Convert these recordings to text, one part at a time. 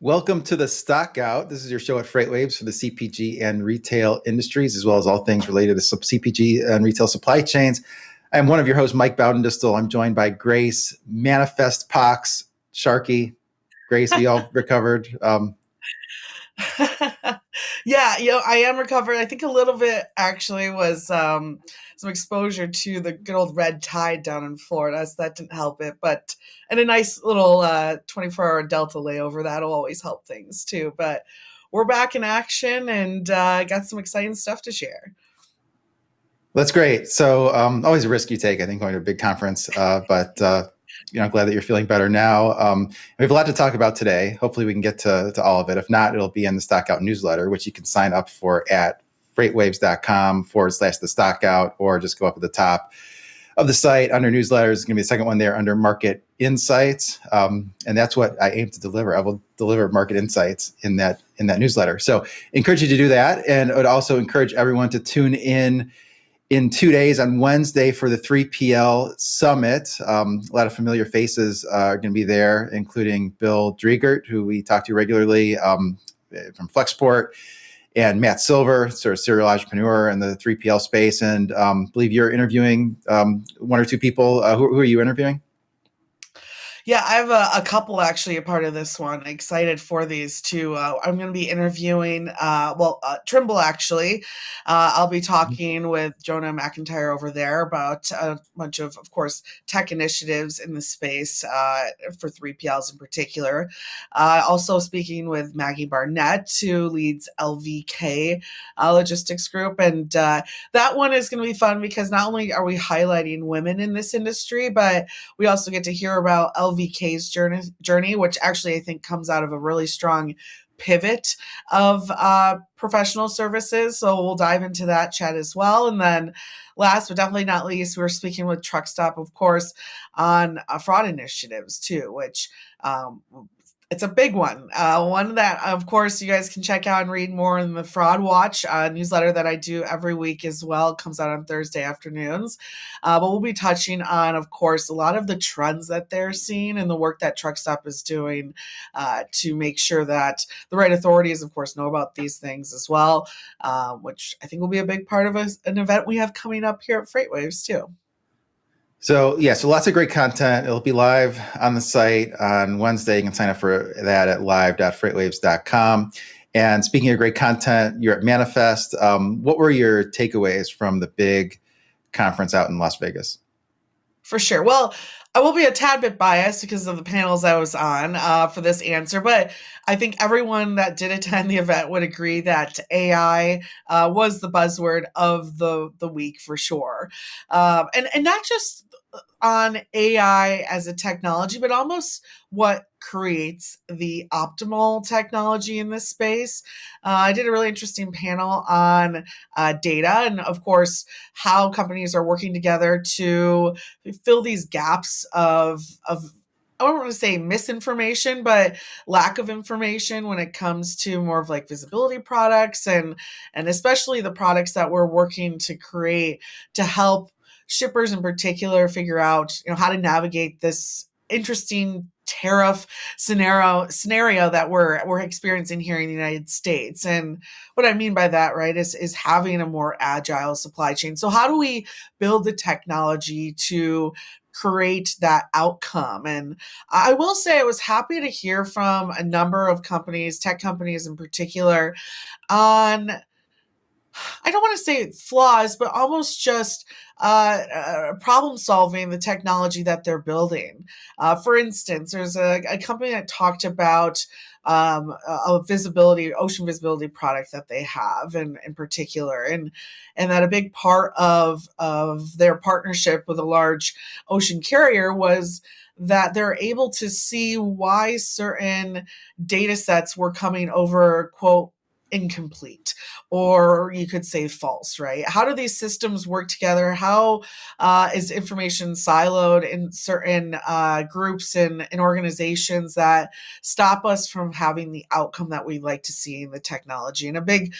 Welcome to the Stockout. This is your show at FreightWaves for the CPG and retail industries, as well as all things related to CPG and retail supply chains. I'm one of your hosts, Mike Bowden-Distel. I'm joined by Grace, Manifest Pox, Sharky. Grace, we all recovered. Yeah, I am recovered. I think a little bit actually was some exposure to the good old red tide down in Florida, so that didn't help it. And a nice little 24-hour Delta layover, that'll always help things too. But we're back in action and got some exciting stuff to share. That's great. So always a risk you take, I think, going to a big conference, but I'm glad that you're feeling better now. We have a lot to talk about today. Hopefully we can get to all of it. If not, it'll be in the Stockout newsletter, which you can sign up for at freightwaves.com/the Stockout, or just go up at the top of the site under newsletters. It's going to be the second one there under market insights. And that's what I aim to deliver. I will deliver market insights in that newsletter. So encourage you to do that. And I would also encourage everyone to tune in 2 days on Wednesday for the 3PL Summit. A lot of familiar faces are going to be there, including Bill Driegert, who we talk to regularly from Flexport, and Matt Silver, sort of serial entrepreneur in the 3PL space. And I believe you're interviewing one or two people. Who are you interviewing? Yeah, I have a couple actually a part of this one. Excited for these two. I'm going to be interviewing, Trimble actually. I'll be talking with Jonah McIntyre over there about a bunch of course, tech initiatives in the space for 3PLs in particular. Also speaking with Maggie Barnett, who leads LVK Logistics Group. And that one is going to be fun because not only are we highlighting women in this industry, but we also get to hear about LVK's journey, which actually I think comes out of a really strong pivot of professional services. So we'll dive into that chat as well. And then last but definitely not least, we're speaking with Truckstop, of course, on fraud initiatives too, which it's a big one. One that, of course, you guys can check out and read more in the Fraud Watch newsletter that I do every week as well. It comes out on Thursday afternoons. But we'll be touching on, of course, a lot of the trends that they're seeing and the work that Truckstop is doing to make sure that the right authorities, of course, know about these things as well, which I think will be a big part of an event we have coming up here at FreightWaves too. So lots of great content. It'll be live on the site on Wednesday. You can sign up for that at live.freightwaves.com. And speaking of great content, you're at Manifest. What were your takeaways from the big conference out in Las Vegas? For sure. Well, I will be a tad bit biased because of the panels I was on for this answer, but I think everyone that did attend the event would agree that AI was the buzzword of the week for sure. And not just on AI as a technology, but almost what creates the optimal technology in this space. I did a really interesting panel on data and, of course, how companies are working together to fill these gaps of I don't want to say misinformation, but lack of information when it comes to more of like visibility products and especially the products that we're working to create to help shippers in particular figure out, how to navigate this interesting tariff scenario that we're experiencing here in the United States. And what I mean by that, right, is having a more agile supply chain. So how do we build the technology to create that outcome? And I will say I was happy to hear from a number of companies, tech companies in particular, on, I don't want to say flaws, but almost just problem solving the technology that they're building. For instance, there's a company that talked about a ocean visibility product that they have in particular, and that a big part of their partnership with a large ocean carrier was that they're able to see why certain data sets were coming over, quote, incomplete, or you could say false, right? How do these systems work together? How is information siloed in certain groups and organizations that stop us from having the outcome that we like to see in the technology? And a big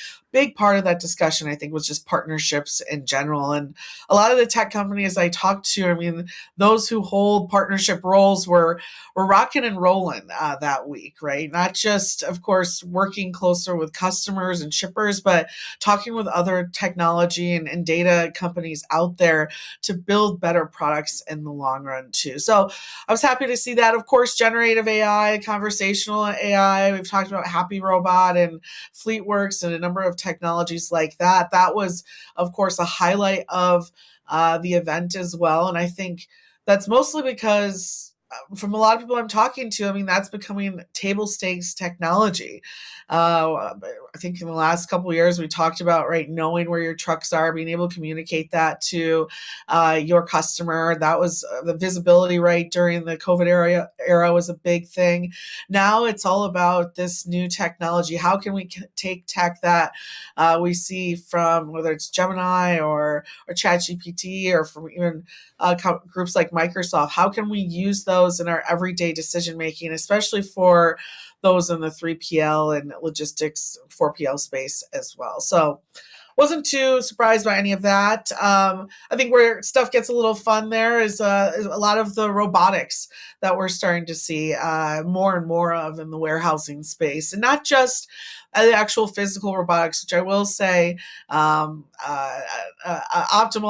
part of that discussion, I think, was just partnerships in general. And a lot of the tech companies I talked to, I mean, those who hold partnership roles were rocking and rolling that week, right? Not just, of course, working closer with customers and shippers, but talking with other technology and data companies out there to build better products in the long run too. So I was happy to see that. Of course, generative AI, conversational AI. We've talked about Happy Robot and FleetWorks and a number of technologies like that. That was, of course, a highlight of the event as well. And I think that's mostly because from a lot of people I'm talking to, I mean, that's becoming table stakes technology. I think in the last couple of years, we talked about, right, knowing where your trucks are, being able to communicate that to your customer. That was the visibility, right, during the COVID era was a big thing. Now it's all about this new technology. How can we take tech that we see from whether it's Gemini or ChatGPT or from even groups like Microsoft? How can we use those in our everyday decision making, especially for those in the 3PL and logistics 4PL space as well? So wasn't too surprised by any of that. I think where stuff gets a little fun there is a lot of the robotics that we're starting to see more and more of in the warehousing space, and not just the actual physical robotics, which I will say, Optimal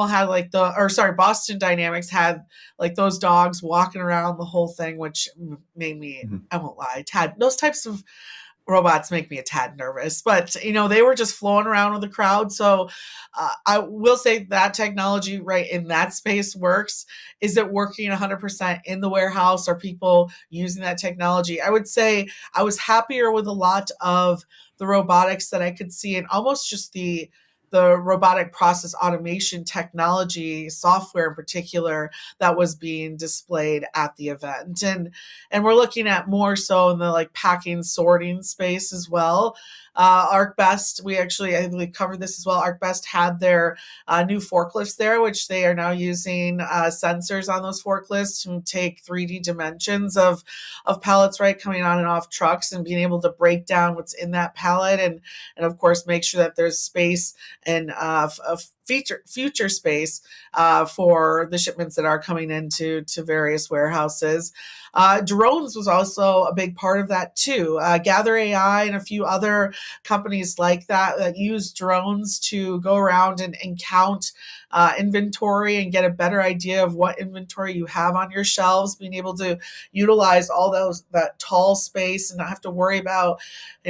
had like Boston Dynamics had like those dogs walking around the whole thing, which made me, Mhm. I won't lie, Tad, those types of robots make me a tad nervous, but they were just flowing around with the crowd. So I will say that technology right in that space works. Is it working 100% in the warehouse? Are people using that technology? I would say I was happier with a lot of the robotics that I could see, and almost just the robotic process automation technology software in particular that was being displayed at the event. And we're looking at more so in the like packing sorting space as well. ArcBest, I believe covered this as well. ArcBest had their new forklifts there, which they are now using sensors on those forklifts to take 3D dimensions of pallets, right, coming on and off trucks, and being able to break down what's in that pallet, and of course make sure that there's space and future space for the shipments that are coming into various warehouses. Drones was also a big part of that too. Gather AI and a few other companies like that use drones to go around and count inventory and get a better idea of what inventory you have on your shelves, being able to utilize all that tall space and not have to worry about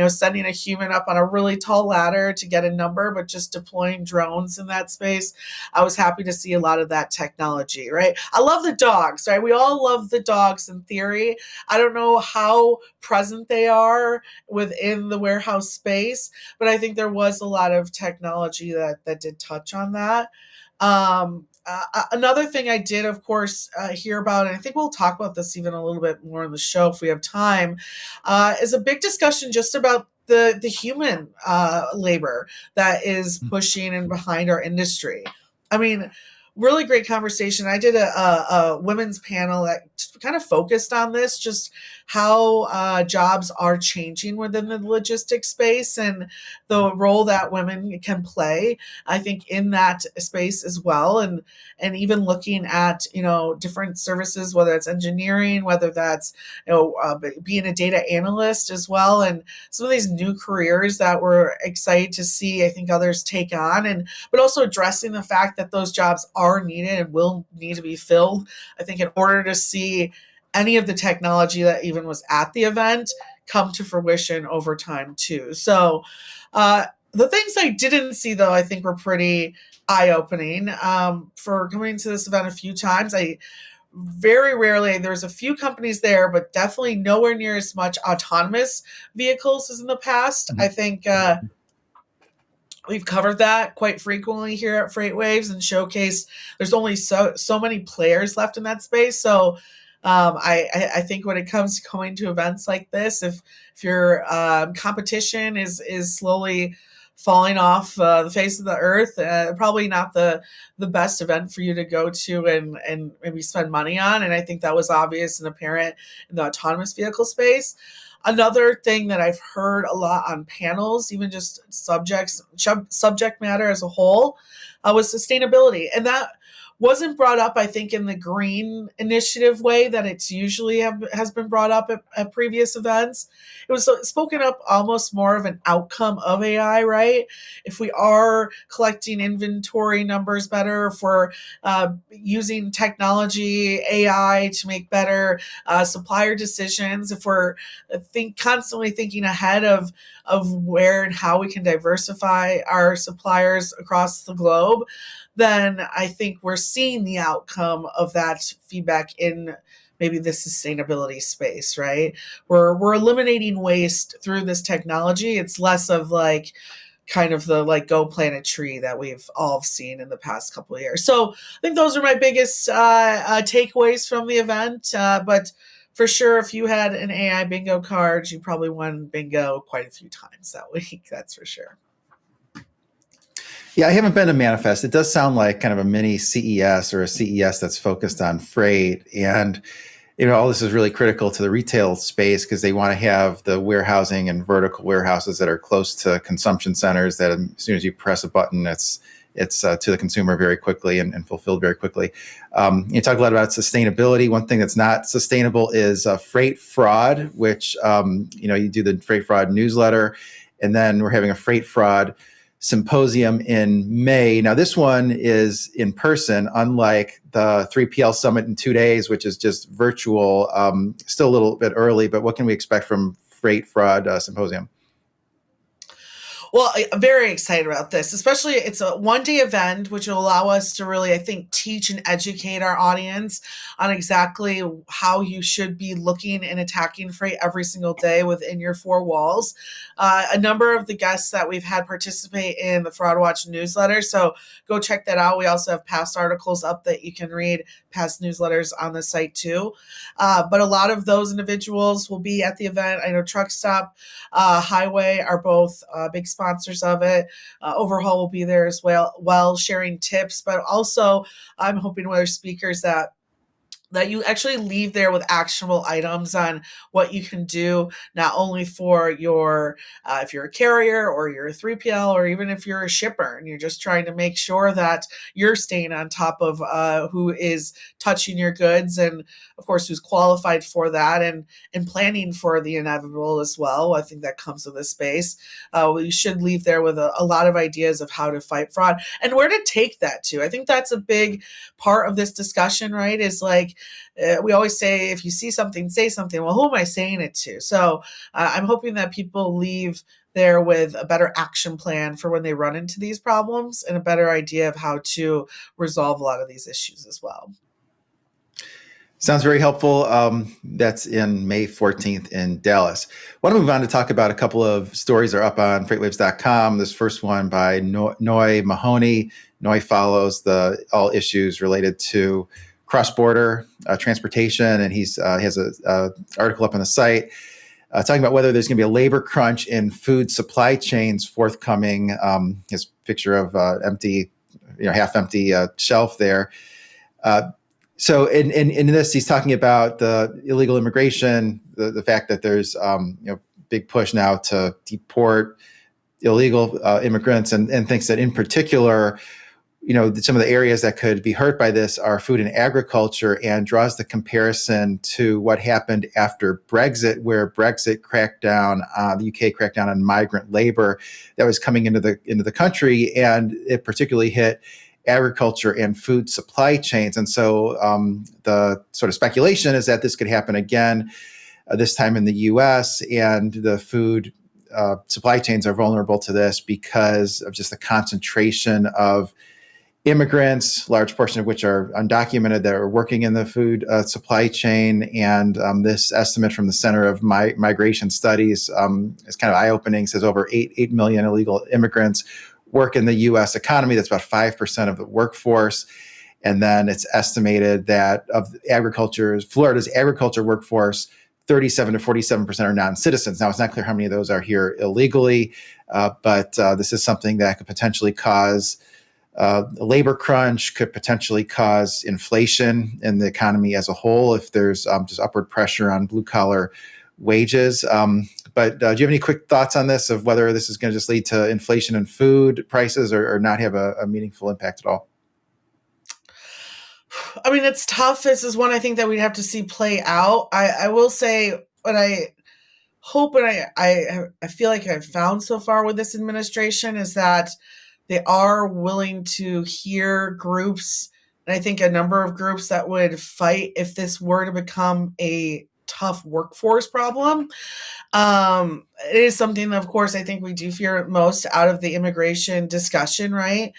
sending a human up on a really tall ladder to get a number, but just deploying drones in that space. I was happy to see a lot of that technology, right? I love the dogs, right? We all love the dogs in theory. I don't know how present they are within the warehouse space, but I think there was a lot of technology that did touch on that. Another thing I did, of course, hear about, and I think we'll talk about this even a little bit more in the show if we have time, is a big discussion just about the human labor that is pushing and behind our industry. I mean, really great conversation. I did a women's panel that kind of focused on this, just how jobs are changing within the logistics space and the role that women can play, I think, in that space as well. And even looking at, different services, whether it's engineering, whether that's, being a data analyst as well. And some of these new careers that we're excited to see, I think others take on, but also addressing the fact that those jobs are needed and will need to be filled. I think in order to see any of the technology that even was at the event come to fruition over time too. So the things I didn't see, though, I think were pretty eye-opening. For coming to this event a few times, I very rarely, there's a few companies there, but definitely nowhere near as much autonomous vehicles as in the past. I think we've covered that quite frequently here at FreightWaves and showcased there's only so many players left in that space. So I think when it comes to going to events like this, if your competition is slowly falling off the face of the earth, probably not the best event for you to go to and maybe spend money on. And I think that was obvious and apparent in the autonomous vehicle space. Another thing that I've heard a lot on panels, even just subject matter as a whole, was sustainability, and that wasn't brought up, I think, in the green initiative way that it's usually has been brought up at previous events. It was spoken up almost more of an outcome of AI, right? If we are collecting inventory numbers better, if we're using technology, AI to make better supplier decisions, if we're constantly thinking ahead of where and how we can diversify our suppliers across the globe, then I think we're seeing the outcome of that feedback in maybe the sustainability space, right? We're eliminating waste through this technology. It's less of like kind of the like go plant a tree that we've all seen in the past couple of years. So I think those are my biggest takeaways from the event. But for sure, if you had an AI bingo card, you probably won bingo quite a few times that week. That's for sure. Yeah, I haven't been to Manifest. It does sound like kind of a mini CES or a CES that's focused on freight. And, all this is really critical to the retail space because they want to have the warehousing and vertical warehouses that are close to consumption centers that as soon as you press a button, it's to the consumer very quickly and fulfilled very quickly. You talk a lot about sustainability. One thing that's not sustainable is freight fraud, which, you do the freight fraud newsletter, and then we're having a freight fraud symposium in May. Now, this one is in person, unlike the 3PL Summit in 2 days, which is just virtual. Still a little bit early, but what can we expect from Freight Fraud Symposium? Well, I'm very excited about this, especially it's a 1 day event, which will allow us to really, I think, teach and educate our audience on exactly how you should be looking and attacking freight every single day within your four walls. A number of the guests that we've had participate in the Fraud Watch newsletter, so go check that out. We also have past articles up that you can read, past newsletters on the site too. But a lot of those individuals will be at the event. I know Truck Stop, Highway are both big sponsors of it. Overhaul will be there as well, sharing tips, but also I'm hoping with our speakers that you actually leave there with actionable items on what you can do, not only for your, if you're a carrier or you're a 3PL, or even if you're a shipper and you're just trying to make sure that you're staying on top of who is touching your goods and, of course, who's qualified for that and planning for the inevitable as well. I think that comes with this space. We should leave there with a lot of ideas of how to fight fraud and where to take that to. I think that's a big part of this discussion, right? Is like, we always say, if you see something, say something. Well, who am I saying it to? So I'm hoping that people leave there with a better action plan for when they run into these problems and a better idea of how to resolve a lot of these issues as well. Sounds very helpful. That's in May 14th in Dallas. I want to move on to talk about a couple of stories that are up on FreightWaves.com. This first one by Noy Mahoney. Noy follows all issues related to cross-border transportation, and he has an article up on the site talking about whether there's going to be a labor crunch in food supply chains forthcoming. His picture of empty, half-empty shelf there. So in this, he's talking about the illegal immigration, the fact that there's big push now to deport illegal immigrants, and thinks that in particular, some of the areas that could be hurt by this are food and agriculture, and draws the comparison to what happened after Brexit, where Brexit cracked down, the UK cracked down on migrant labor that was coming into the country, and it particularly hit agriculture and food supply chains. And so the sort of speculation is that this could happen again, this time in the US, and the food supply chains are vulnerable to this because of just the concentration of immigrants, large portion of which are undocumented, that are working in the food supply chain. And this estimate from the Center of Migration Studies is kind of eye-opening. Says over 8 million illegal immigrants work in the U.S. economy. That's about 5% of the workforce. And then it's estimated that of Florida's agriculture workforce, 37 to 47% are non-citizens. Now, it's not clear how many of those are here illegally, but this is something that could potentially cause a labor crunch, could potentially cause inflation in the economy as a whole if there's just upward pressure on blue-collar wages. But do you have any quick thoughts on this, of whether this is going to just lead to inflation in food prices, or not have a meaningful impact at all? I mean, it's tough. This is one I think that we'd have to see play out. I will say what I hope, and I feel like I've found so far with this administration, is that they are willing to hear groups, and I think a number of groups that would fight if this were to become a tough workforce problem. It is something that, of course, I think we do fear most out of the immigration discussion, right?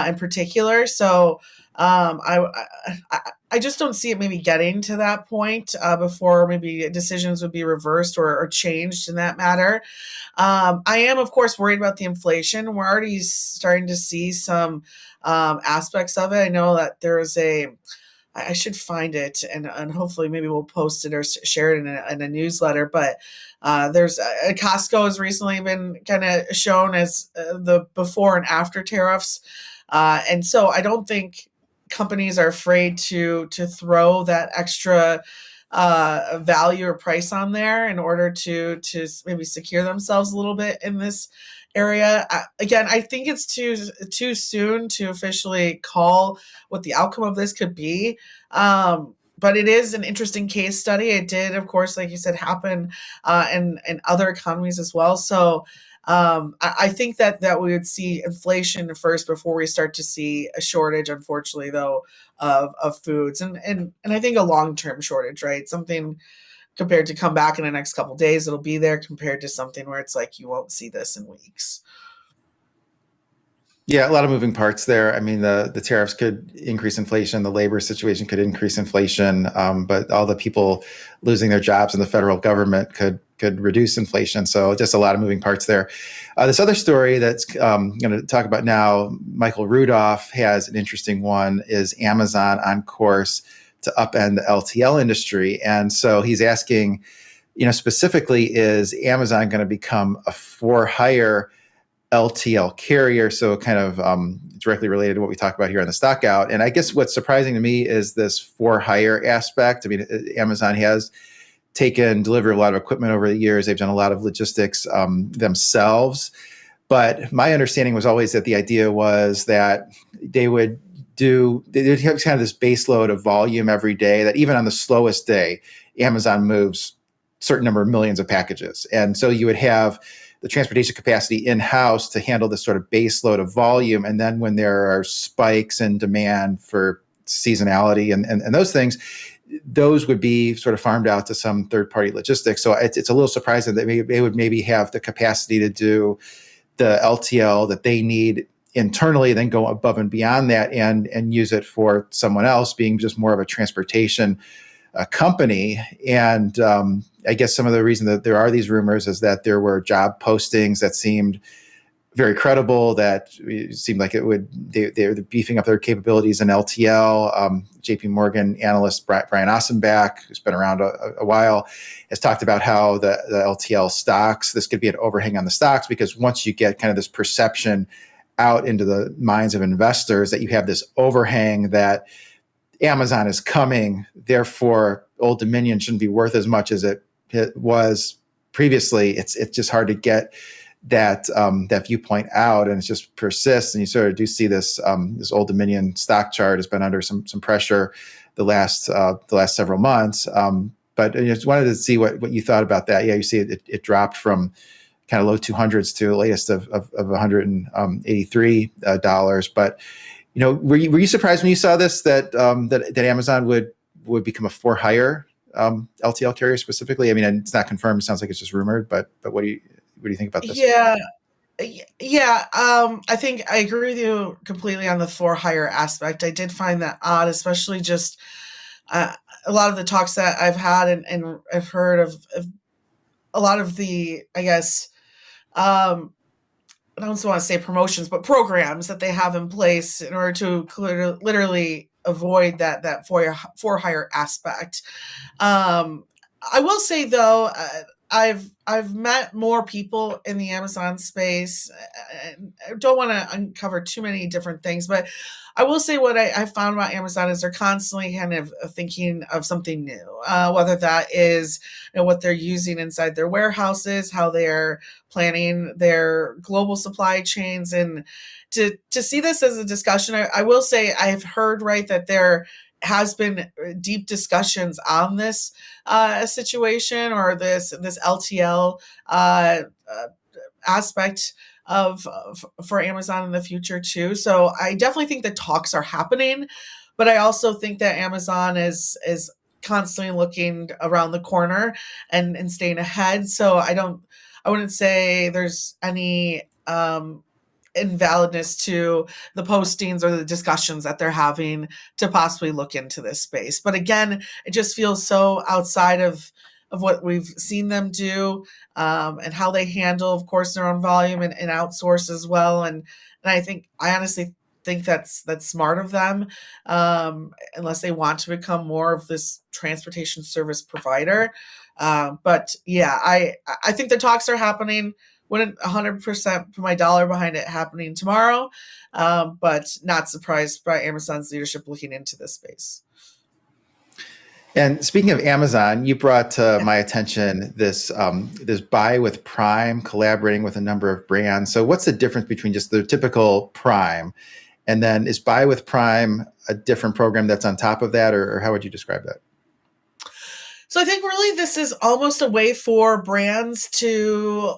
In particular. So I just don't see it maybe getting to that point before maybe decisions would be reversed or changed in that matter. I am, of course, worried about the inflation. We're already starting to see some aspects of it. I know that there is I should find it, and hopefully maybe we'll post it or share it in a newsletter. But there's Costco has recently been kind of shown as the before and after tariffs, and so I don't think companies are afraid to throw that extra value or price on there in order to maybe secure themselves a little bit in this area. Again, I think it's too soon to officially call what the outcome of this could be. But it is an interesting case study. It did, of course, like you said, happen in other economies as well. So I think that we would see inflation first before we start to see a shortage, unfortunately, though, of foods, and I think a long-term shortage, right? Something compared to come back in the next couple of days, it'll be there, compared to something where it's like you won't see this in weeks. Yeah, a lot of moving parts there. I mean, the tariffs could increase inflation, the labor situation could increase inflation, but all the people losing their jobs in the federal government could reduce inflation. So just a lot of moving parts there. This other story that's going to talk about now, Michael Rudolph has an interesting one, is Amazon on course to upend the LTL industry. And so he's asking, specifically, is Amazon going to become a for-hire LTL carrier? So kind of directly related to what we talked about here on the Stockout. And I guess what's surprising to me is this for-hire aspect. I mean, Amazon has taken delivery of a lot of equipment over the years. They've done a lot of logistics themselves. But my understanding was always that the idea was that they'd have kind of this base load of volume every day, that even on the slowest day, Amazon moves a certain number of millions of packages. And so you would have the transportation capacity in-house to handle this sort of base load of volume. And then when there are spikes in demand for seasonality and those things, those would be sort of farmed out to some third-party logistics. So it's a little surprising that they would maybe have the capacity to do the LTL that they need internally, then go above and beyond that and use it for someone else, being just more of a transportation company. And I guess some of the reason that there are these rumors is that there were job postings that seemed very credible, that it seemed like they were beefing up their capabilities in LTL. JP Morgan analyst Brian Ossenbach, who's been around a while, has talked about how the LTL stocks, this could be an overhang on the stocks, because once you get kind of this perception out into the minds of investors that you have this overhang that Amazon is coming, therefore Old Dominion shouldn't be worth as much as it was previously. It's just hard to get that viewpoint out, and it just persists. And you sort of do see this Old Dominion stock chart has been under some pressure the last several months. But I just wanted to see what you thought about that. Yeah, you see it dropped from kind of low 200s to the latest of $183. But were you surprised when you saw this, that Amazon would become a for-hire LTL carrier specifically? I mean, it's not confirmed. It sounds like it's just rumored. But what do you think about this? Yeah. Yeah, I think I agree with you completely on the for-hire aspect. I did find that odd, especially just a lot of the talks that I've had and I've heard of a lot of the, I guess, I don't want to say promotions, but programs that they have in place in order to literally avoid that for hire aspect. I will say though, I've met more people in the Amazon space. I don't want to uncover too many different things, but I will say what I found about Amazon is they're constantly kind of thinking of something new, whether that is what they're using inside their warehouses, how they're planning their global supply chains, and to see this as a discussion, I will say I have heard right that there has been deep discussions on this situation or this LTL aspect of for Amazon in the future too. So I definitely think the talks are happening, but I also think that Amazon is constantly looking around the corner and staying ahead. So I wouldn't say there's any invalidness to the postings or the discussions that they're having to possibly look into this space. But again, it just feels so outside of what we've seen them do, and how they handle, of course, their own volume and outsource as well. And I honestly think that's smart of them, unless they want to become more of this transportation service provider. But yeah, I think the talks are happening. Wouldn't 100% put my dollar behind it happening tomorrow, but not surprised by Amazon's leadership looking into this space. And speaking of Amazon, you brought to my attention this buy with Prime, collaborating with a number of brands. So what's the difference between just the typical Prime, and then is buy with Prime a different program that's on top of that, or how would you describe that? So I think really this is almost a way for brands to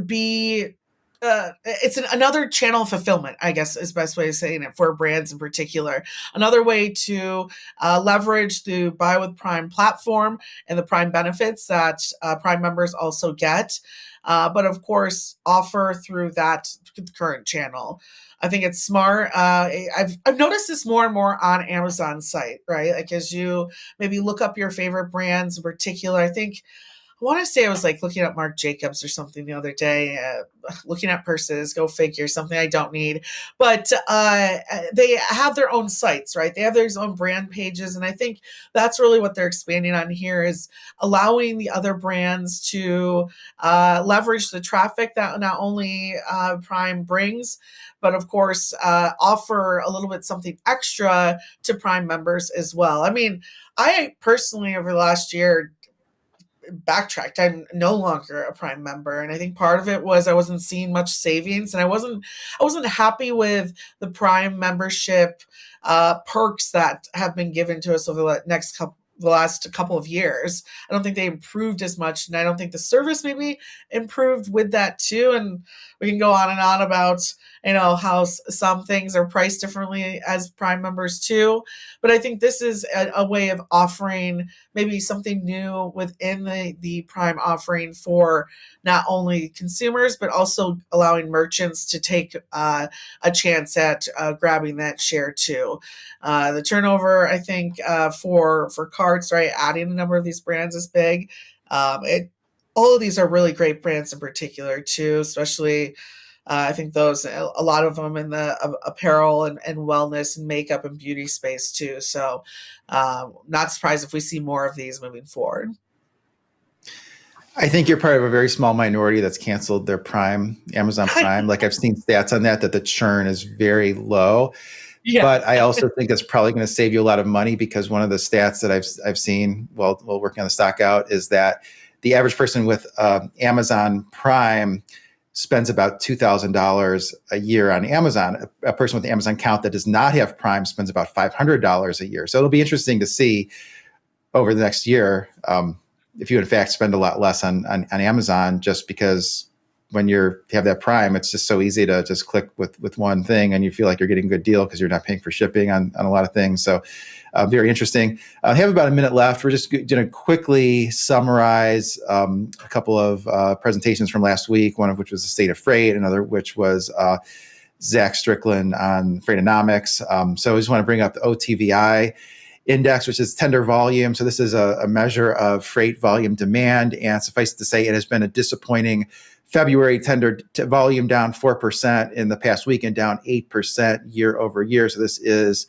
be. It's another channel of fulfillment, I guess is the best way of saying it for brands in particular. Another way to leverage the Buy with Prime platform and the Prime benefits that Prime members also get, but of course offer through that current channel. I think it's smart. I've noticed this more and more on Amazon's site, right? Like as you maybe look up your favorite brands in particular. I want to say I was like looking at Marc Jacobs or something the other day, looking at purses, go figure, something I don't need. But they have their own sites, right? They have their own brand pages. And I think that's really what they're expanding on here is allowing the other brands to leverage the traffic that not only Prime brings, but of course, offer a little bit something extra to Prime members as well. I mean, I personally, over the last year, backtracked. I'm no longer a Prime member, and I think part of it was I wasn't seeing much savings, and I wasn't happy with the Prime membership perks that have been given to us over the last couple of years. I don't think they improved as much, and I don't think the service maybe improved with that too. And we can go on and on about how some things are priced differently as Prime members too. But I think this is a way of offering maybe something new within the Prime offering for not only consumers, but also allowing merchants to take a chance at grabbing that share too. The turnover, I think, for carts, right, adding a number of these brands is big. All of these are really great brands in particular too, especially I think a lot of them in the apparel and wellness and makeup and beauty space too. So not surprised if we see more of these moving forward. I think you're part of a very small minority that's canceled their Amazon Prime. Like I've seen stats on that the churn is very low. Yeah. But I also think it's probably going to save you a lot of money, because one of the stats that I've seen while working on the Stockout is that the average person with Amazon Prime spends about $2,000 a year on Amazon. A person with the Amazon account that does not have Prime spends about $500 a year. So it'll be interesting to see over the next year if you in fact spend a lot less on Amazon, just because when you have that Prime, it's just so easy to just click with one thing and you feel like you're getting a good deal because you're not paying for shipping on a lot of things. So very interesting. I have about a minute left. We're just going to quickly summarize a couple of presentations from last week, one of which was the state of freight, another which was Zach Strickland on Freightonomics. So I just want to bring up the OTVI index, which is tender volume. So this is a measure of freight volume demand. And suffice it to say, it has been a disappointing February tender volume down 4% in the past week and down 8% year over year. So this is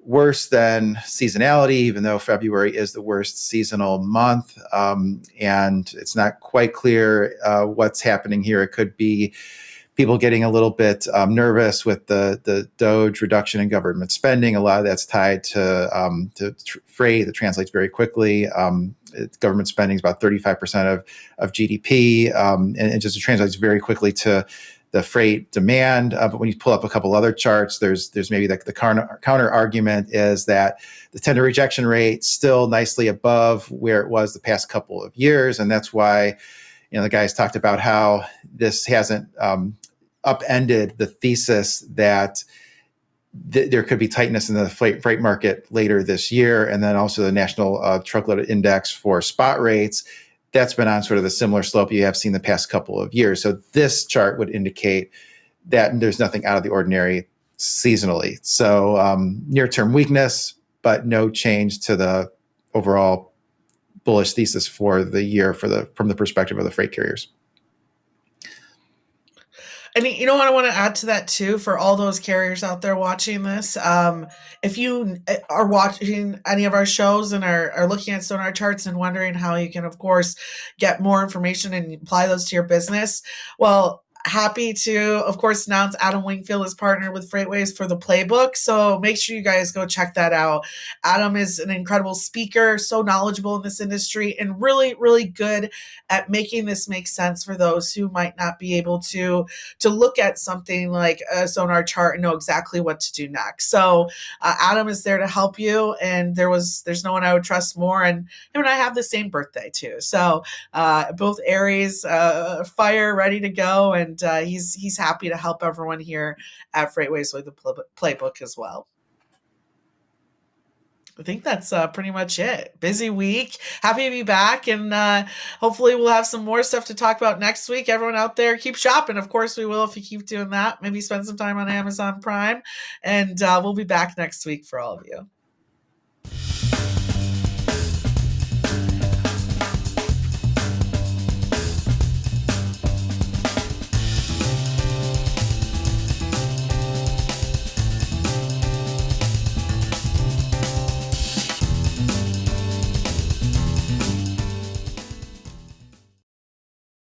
worse than seasonality, even though February is the worst seasonal month. And it's not quite clear what's happening here. It could be people getting a little bit nervous with the DOGE reduction in government spending. A lot of that's tied to freight that translates very quickly. Government spending is about 35% of GDP, and it just translates very quickly to the freight demand. But when you pull up a couple other charts, there's maybe the counter argument is that the tender rejection rate still nicely above where it was the past couple of years, and that's why the guys talked about how this hasn't upended the thesis that there could be tightness in the freight market later this year. And then also the National Truckload Index for spot rates, that's been on sort of the similar slope you have seen the past couple of years. So this chart would indicate that there's nothing out of the ordinary seasonally. So near-term weakness, but no change to the overall bullish thesis for the year from the perspective of the freight carriers. And what I want to add to that too, for all those carriers out there watching this, if you are watching any of our shows and are looking at Sonar charts and wondering how you can, of course, get more information and apply those to your business, well, happy to, of course, announce Adam Wingfield is partnered with FreightWaves for the playbook. So make sure you guys go check that out. Adam is an incredible speaker, so knowledgeable in this industry, and really, really good at making this make sense for those who might not be able to look at something like a Sonar chart and know exactly what to do next. So Adam is there to help you, and there's no one I would trust more. And him and I have the same birthday too. So both Aries, fire, ready to go, and he's happy to help everyone here at FreightWaves with the playbook as well. I think that's pretty much it. Busy week. Happy to be back, and hopefully we'll have some more stuff to talk about next week. Everyone out there, keep shopping. Of course we will if you keep doing that. Maybe spend some time on Amazon Prime, and we'll be back next week for all of you.